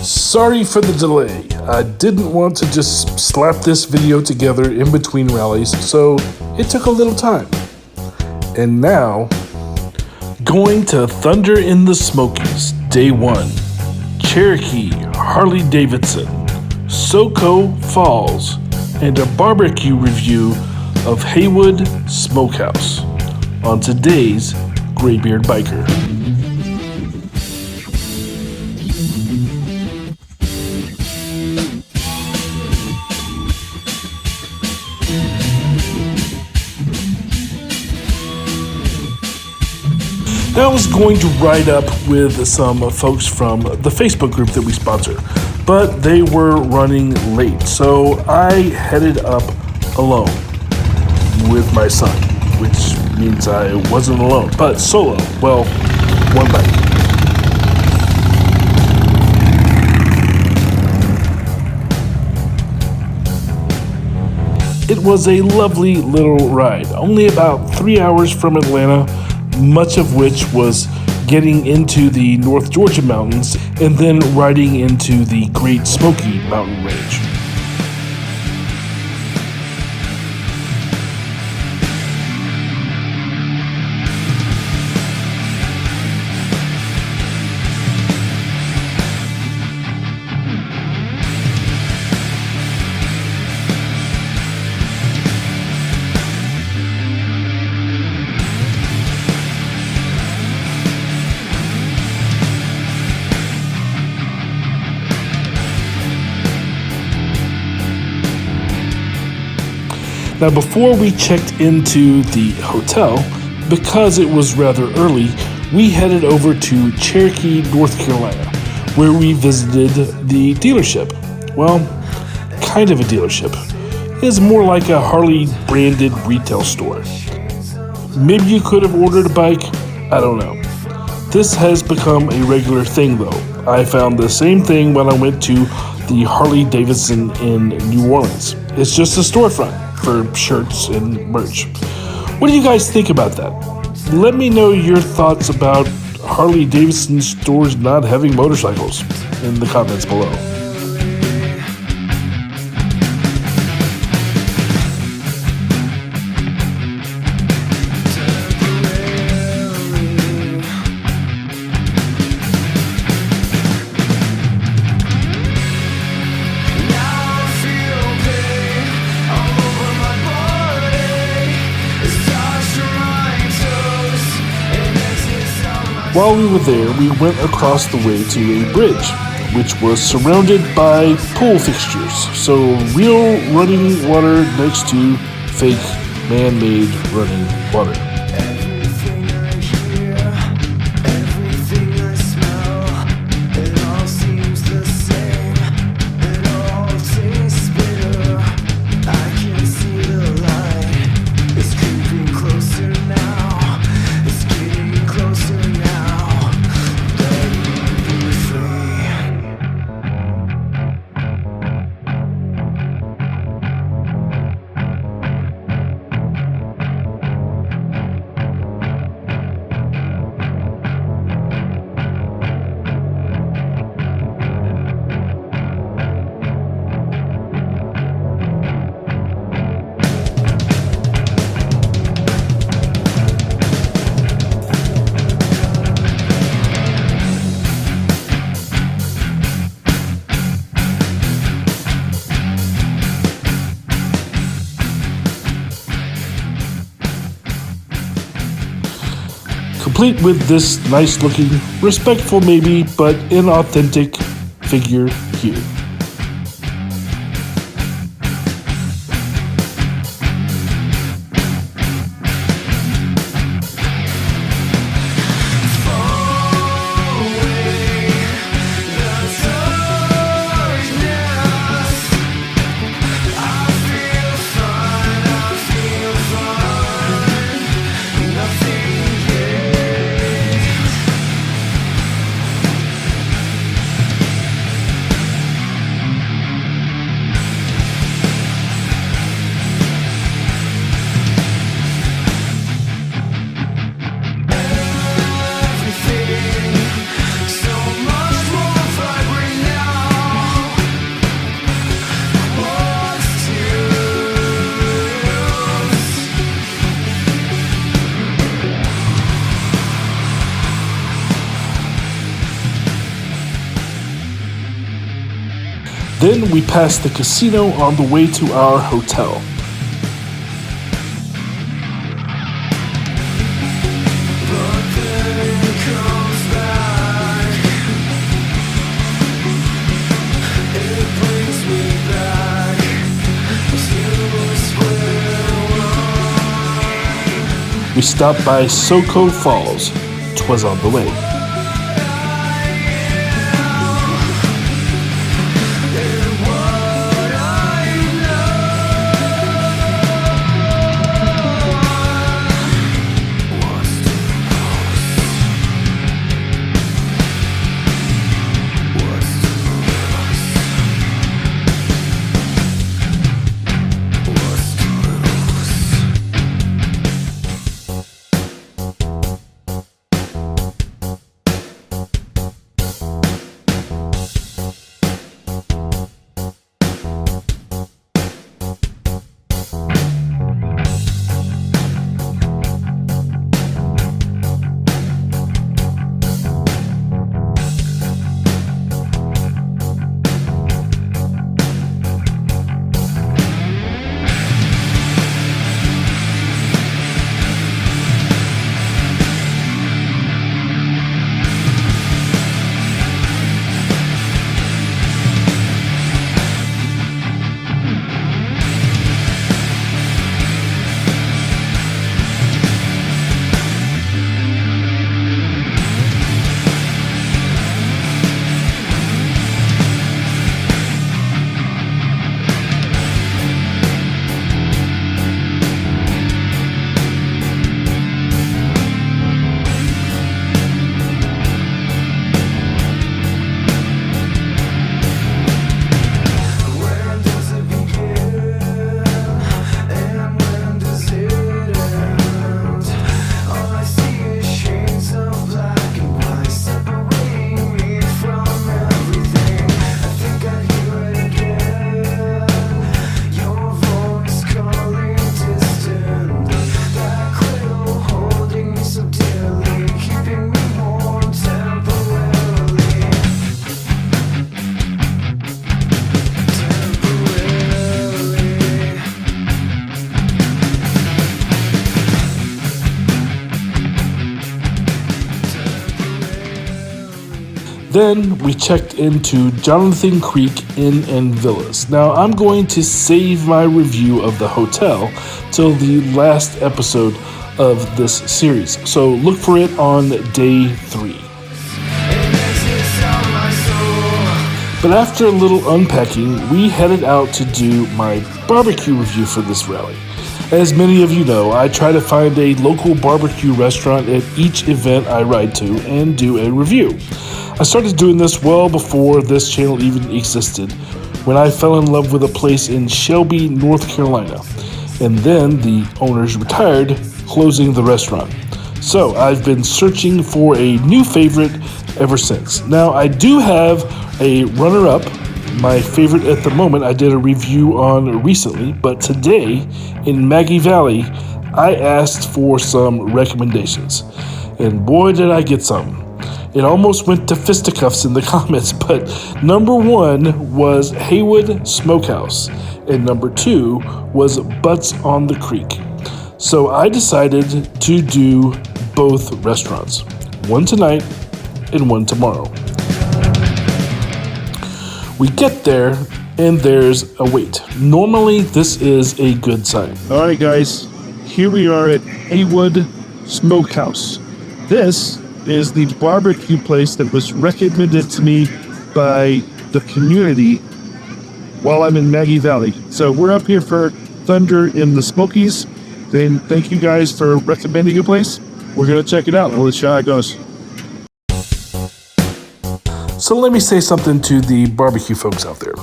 Sorry for the delay. I didn't want to just slap this video together in between rallies, so it took a little time. And now, going to Thunder in the Smokies, Day 1. Cherokee, Harley-Davidson, SOCO Falls, and a barbecue review of Haywood Smokehouse on today's GrayBeardBiker. Now I was going to ride up with some folks from the Facebook group that we sponsor, but they were running late, so I headed up alone with my son, which means I wasn't alone, but solo. Well, one bike. It was a lovely little ride, only about 3 hours from Atlanta, much of which was getting into the North Georgia mountains and then riding into the Great Smoky Mountain range. Now, before we checked into the hotel, because it was rather early, we headed over to Cherokee, North Carolina, where we visited the dealership. Well, kind of a dealership. It's more like a Harley-branded retail store. Maybe you could have ordered a bike, I don't know. This has become a regular thing, though. I found the same thing when I went to the Harley-Davidson in New Orleans. It's just a storefront for shirts and merch. What do you guys think about that? Let me know your thoughts about Harley-Davidson stores not having motorcycles in the comments below. While we were there, we went across the way to a bridge, which was surrounded by pool fixtures. So real running water next to fake man-made running water. Complete with this nice looking, respectful maybe, but inauthentic figure here. Then we passed the casino on the way to our hotel. We stopped by SOCO Falls. 'Twas on the way. Then we checked into Johnathan Creek Inn and Villas. Now I'm going to save my review of the hotel till the last episode of this series, so look for it on day 3. But after a little unpacking, we headed out to do my barbecue review for this rally. As many of you know, I try to find a local barbecue restaurant at each event I ride to and do a review. I started doing this well before this channel even existed, when I fell in love with a place in Shelby, North Carolina, and then the owners retired, closing the restaurant. So I've been searching for a new favorite ever since. Now I do have a runner-up, my favorite at the moment I did a review on recently, but today in Maggie Valley I asked for some recommendations, and boy did I get some. It almost went to fisticuffs in the comments, but number 1 was Haywood Smokehouse, and number 2 was Butts on the Creek. So I decided to do both restaurants, one tonight and one tomorrow. We get there and there's a wait. Normally this is a good sign. All right, guys, here we are at Haywood Smokehouse. This is the barbecue place that was recommended to me by the community while I'm in Maggie Valley. So we're up here for Thunder in the Smokies. Then thank you guys for recommending a place. We're going to check it out. We'll let you know how it goes. So let me say something to the barbecue folks out there.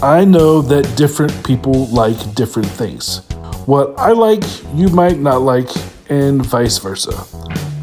I know that different people like different things. What I like, you might not like, and vice versa.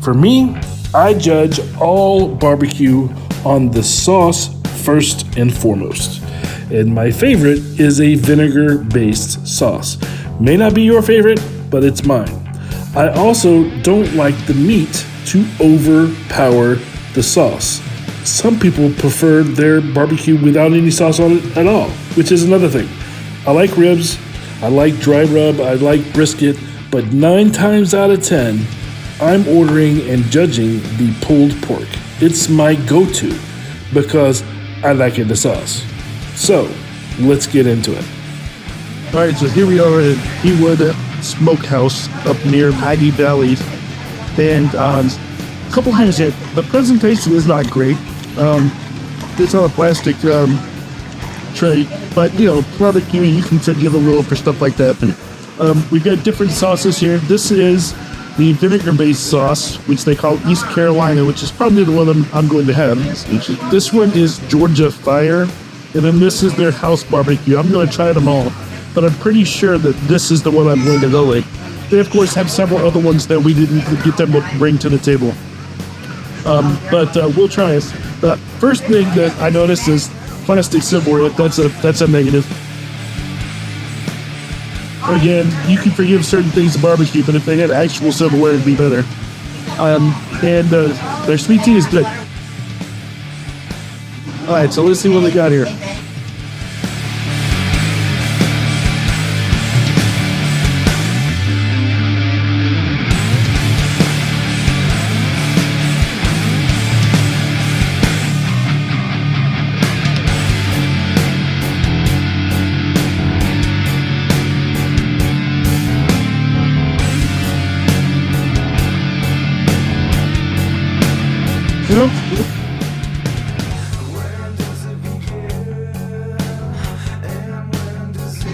For me, I judge all barbecue on the sauce first and foremost. And my favorite is a vinegar-based sauce. May not be your favorite, but it's mine. I also don't like the meat to overpower the sauce. some people prefer their barbecue without any sauce on it at all, which is another thing. I like ribs, I like dry rub, I like brisket, but 9 times out of 10, I'm ordering and judging the pulled pork. It's my go-to because I like it in the sauce. So, let's get into it. All right, so here we are at Haywood Smokehouse up near Maggie Valley. And a couple things here. The presentation is not great. It's on a plastic tray, but product you can give a little for stuff like that. We've got different sauces here. This is the vinegar-based sauce, which they call East Carolina, which is probably the one I'm going to have. This one is Georgia Fire, and then this is their house barbecue. I'm going to try them all, but I'm pretty sure that this is the one I'm going to go with. They, of course, have several other ones that we didn't get them to bring to the table. But we'll try it. The first thing that I noticed is plastic silverware. That's a negative. Again, you can forgive certain things in barbecue, but if they had actual silverware, it'd be better. And their sweet tea is good. All right, so let's see what they got here.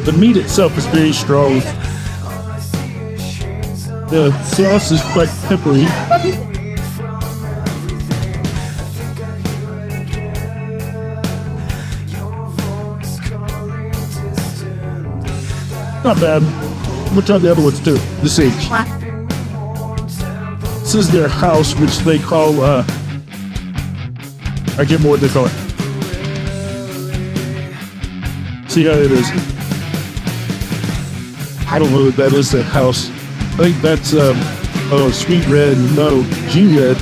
The meat itself is very strong. The sauce is quite peppery. Not bad. We'll try the other ones too. The sage. This is their house, which they call, I can't remember what they call it. See how it is. I don't know if that is that house. I think that's, sweet red, no, G-red.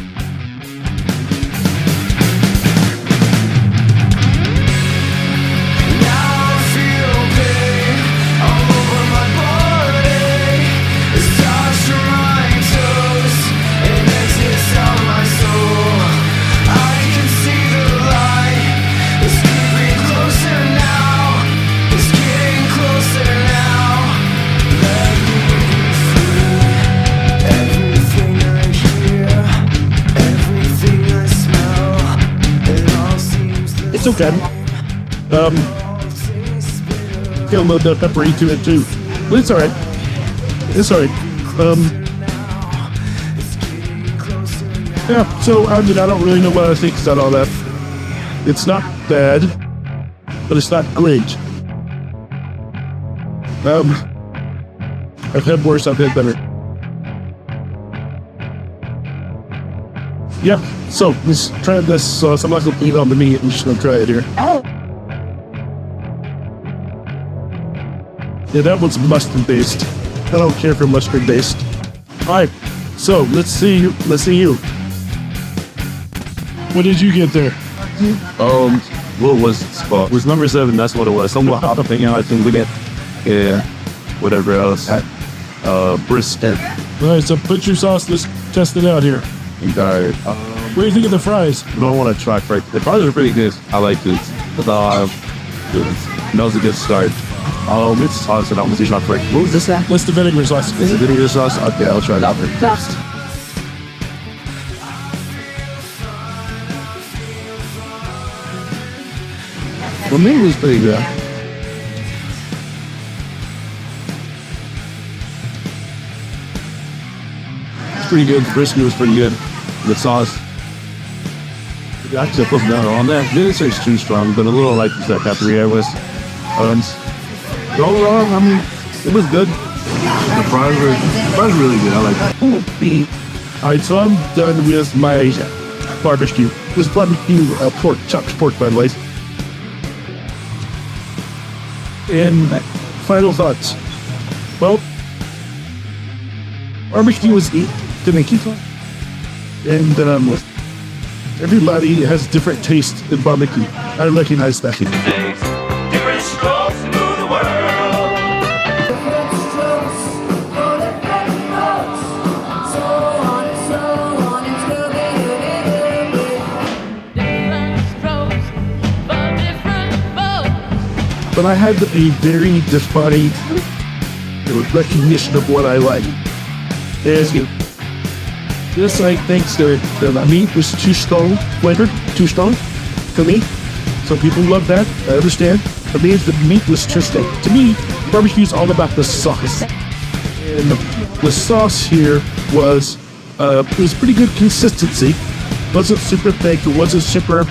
It's okay. Got a little bit of peppery to it too, but it's all right. It's all right. Yeah. So I don't really know what I think about all that. It's not bad, but it's not great. I've had worse. I've had better. Yeah. So let's try this sauce. I'm not gonna put it on the meat. I'm just gonna try it here. Yeah, that one's mustard based. I don't care for mustard based. All right. So let's see you. What did you get there? What was the spot? It was number 7. That's what it was. Somewhat hot up I think we get. Yeah. Whatever else. Brisket. All right. So put your sauce. Let's test it out here. Alright. What do you think of the fries? I don't want to try fries. The fries are pretty good. I like this. That was a good start. It's sauce and I'm going to try fries. What was this at? What's the vinegar sauce? Is it vinegar sauce? Okay, I'll try that first. The meat was pretty good. It's pretty good. The brisket was pretty good. The sauce. Actually, I put down on that. Didn't say it's too strong, but a little like that peppery I was. Overall, I mean, it was good. The fries were really good. I like it. All right, so I'm done with my barbecue. This barbecue pork, chopped pork, by the way. And final thoughts. Well, barbecue was eat to make you fun. And Everybody has different taste in barbecue. I recognize that. Different strokes to move the world. Different strokes for different folks. So on and so on and different strokes for different folks. But I had a very defining recognition of what I like. There's you. Just like thinks the meat was too strong flavored, too strong for me. Some people love that. I understand. For me, the meat was too strong. To me, barbecue is all about the sauce. And the sauce here was pretty good consistency. Wasn't super thick. It wasn't super,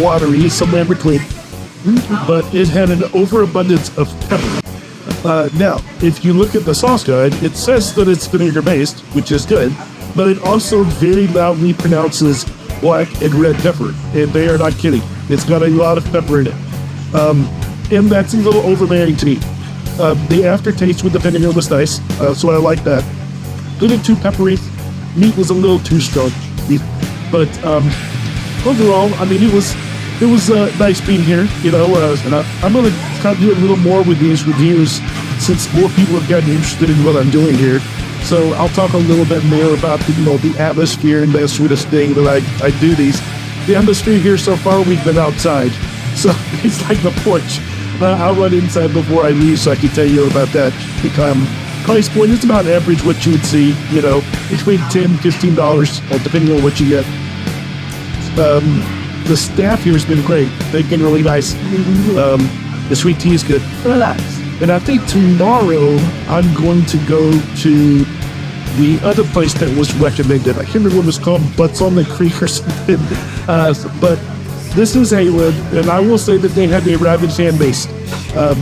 watery. Somewhere in between. But it had an overabundance of pepper. Now, if you look at the sauce guide, it says that it's vinegar based, which is good. But it also very loudly pronounces black and red pepper, and they are not kidding. It's got a lot of pepper in it, and that's a little overbearing to me. The aftertaste with the vinegar was nice, so I like that. A little too peppery. Meat was a little too strong, but overall, I mean, it was nice being here. And I'm gonna try to do a little more with these reviews since more people have gotten interested in what I'm doing here. So I'll talk a little bit more about the atmosphere and that sort of thing that I do these. The atmosphere here so far, we've been outside. So it's like the porch. I'll run inside before I leave so I can tell you about that. Price point is about average what you would see, between $10 and $15, depending on what you get. The staff here has been great. They've been really nice. The sweet tea is good. Relax. And I think tomorrow I'm going to go to the other place that was recommended. I can't remember what it was called, Butts on the Creek or something. But this is Haywood, and I will say that they have a rabid fan base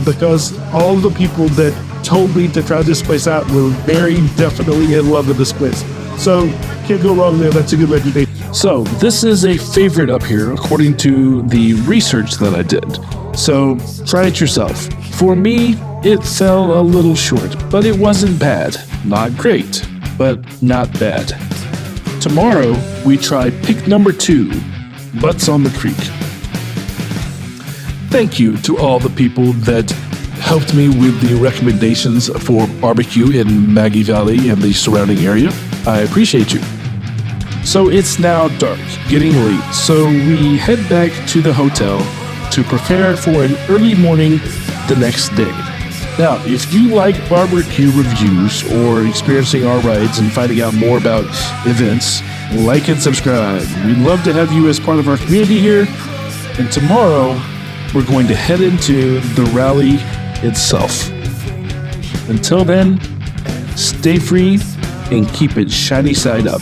because all the people that told me to try this place out were very definitely in love with this place. So can't go wrong there. That's a good recommendation. So this is a favorite up here according to the research that I did. So try it yourself. For me, it fell a little short, but it wasn't bad. Not great, but not bad. Tomorrow, we try pick number 2, Butts on the Creek. Thank you to all the people that helped me with the recommendations for barbecue in Maggie Valley and the surrounding area. I appreciate you. So it's now dark, getting late, so we head back to the hotel to prepare for an early morning the next day. Now, if you like barbecue reviews or experiencing our rides and finding out more about events, like and subscribe. We'd love to have you as part of our community here. And tomorrow, we're going to head into the rally itself. Until then, stay free and keep it shiny side up.